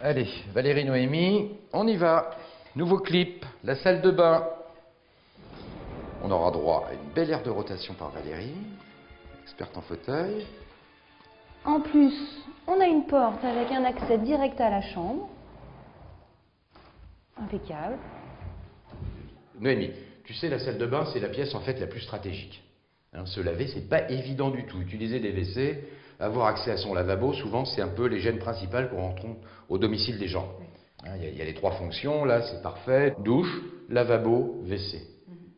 Allez, Valérie, Noémie, on y va. Nouveau clip, la salle de bain. On aura droit à une belle aire de rotation par Valérie, experte en fauteuil. En plus, on a une porte avec un accès direct à la chambre. Impeccable. Noémie, tu sais, la salle de bain, c'est la pièce en fait la plus stratégique. Hein, se laver, c'est pas évident du tout. Utiliser des WC, avoir accès à son lavabo, souvent c'est un peu les gênes principales quand on rentre au domicile des gens. Hein, il y a les trois fonctions, là c'est parfait. Douche, lavabo, WC.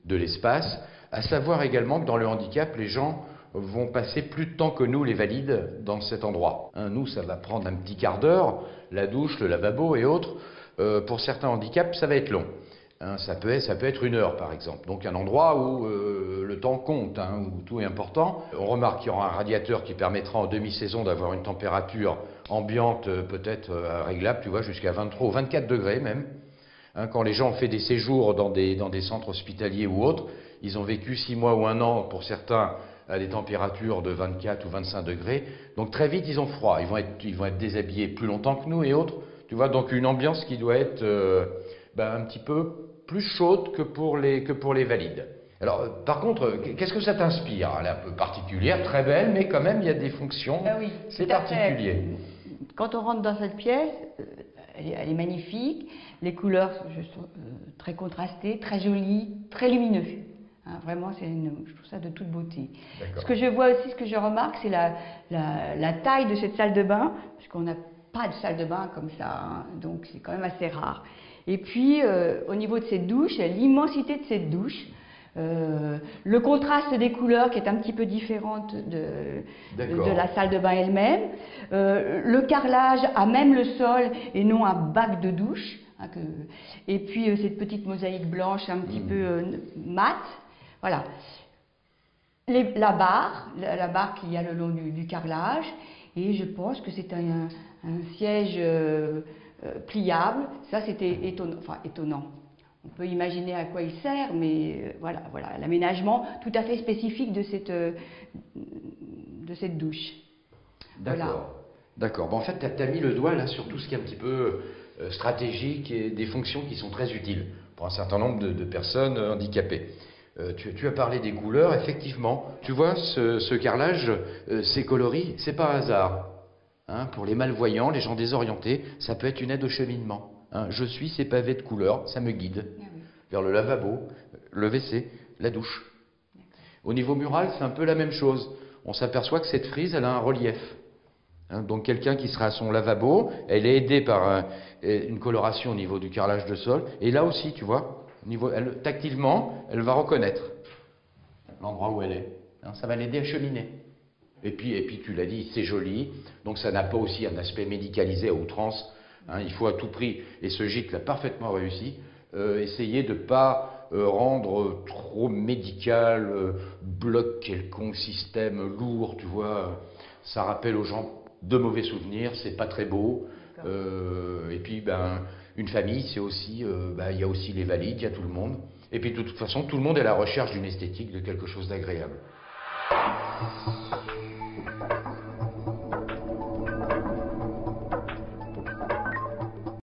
De l'espace. À savoir également que dans le handicap, les gens vont passer plus de temps que nous, les valides, dans cet endroit. Hein, nous, ça va prendre un petit quart d'heure, la douche, le lavabo et autres. Pour certains handicaps, ça va être long. Hein, ça peut être 1 heure, par exemple. Donc un endroit où le temps compte, hein, où tout est important. On remarque qu'il y aura un radiateur qui permettra en demi-saison d'avoir une température ambiante peut-être réglable, tu vois, jusqu'à 23 ou 24 degrés même. Hein, quand les gens ont fait des séjours dans des centres hospitaliers ou autres, ils ont vécu 6 mois ou 1 an, pour certains, à des températures de 24 ou 25 degrés. Donc très vite, ils ont froid. Ils vont être déshabillés plus longtemps que nous et autres. Tu vois, donc une ambiance qui doit être un petit peu plus chaude que pour les valides. Alors, par contre, qu'est-ce que ça t'inspire? Elle est un peu particulière, très belle, mais quand même, il y a des fonctions. Ah oui, c'est tout à fait. particulier. Quand on rentre dans cette pièce, elle est magnifique. Les couleurs sont très contrastées, très jolies, très lumineuses. Hein, vraiment, je trouve ça de toute beauté. Ce que je vois aussi, ce que je remarque, c'est la taille de cette salle de bain, parce qu'on n'a pas de salle de bain comme ça, hein, donc c'est quand même assez rare. Et puis, au niveau de cette douche, l'immensité de cette douche, le contraste des couleurs qui est un petit peu différente de la salle de bain elle-même, le carrelage à même le sol et non un bac de douche, hein, et puis cette petite mosaïque blanche un petit peu mate, voilà. La barre qu'il y a le long du carrelage, et je pense que c'est un siège pliable. Ça, c'était étonnant. On peut imaginer à quoi il sert, mais voilà, l'aménagement tout à fait spécifique de cette douche. D'accord. Voilà. D'accord. Bon, en fait, tu as mis le doigt là sur tout ce qui est un petit peu stratégique et des fonctions qui sont très utiles pour un certain nombre de personnes handicapées. Tu as parlé des couleurs, effectivement. Tu vois, ce carrelage, ces coloris, c'est pas un hasard. Hein, pour les malvoyants, les gens désorientés, ça peut être une aide au cheminement. Hein, je suis ces pavés de couleurs, ça me guide vers le lavabo, le WC, la douche. Au niveau mural, c'est un peu la même chose. On s'aperçoit que cette frise, elle a un relief. Hein, donc quelqu'un qui sera à son lavabo, elle est aidée par une coloration au niveau du carrelage de sol. Et là aussi, tu vois, tactilement, elle va reconnaître l'endroit où elle est. Hein, ça va l'aider à cheminer. Et puis tu l'as dit, c'est joli, donc ça n'a pas aussi un aspect médicalisé à outrance. Hein, il faut à tout prix, et ce gîte l'a parfaitement réussi, essayer de ne pas rendre trop médical, bloc quelconque, système lourd, tu vois. Ça rappelle aux gens de mauvais souvenirs, c'est pas très beau. Et puis, une famille, c'est aussi, il y a aussi les valides, il y a tout le monde. Et puis de toute façon, tout le monde est à la recherche d'une esthétique, de quelque chose d'agréable.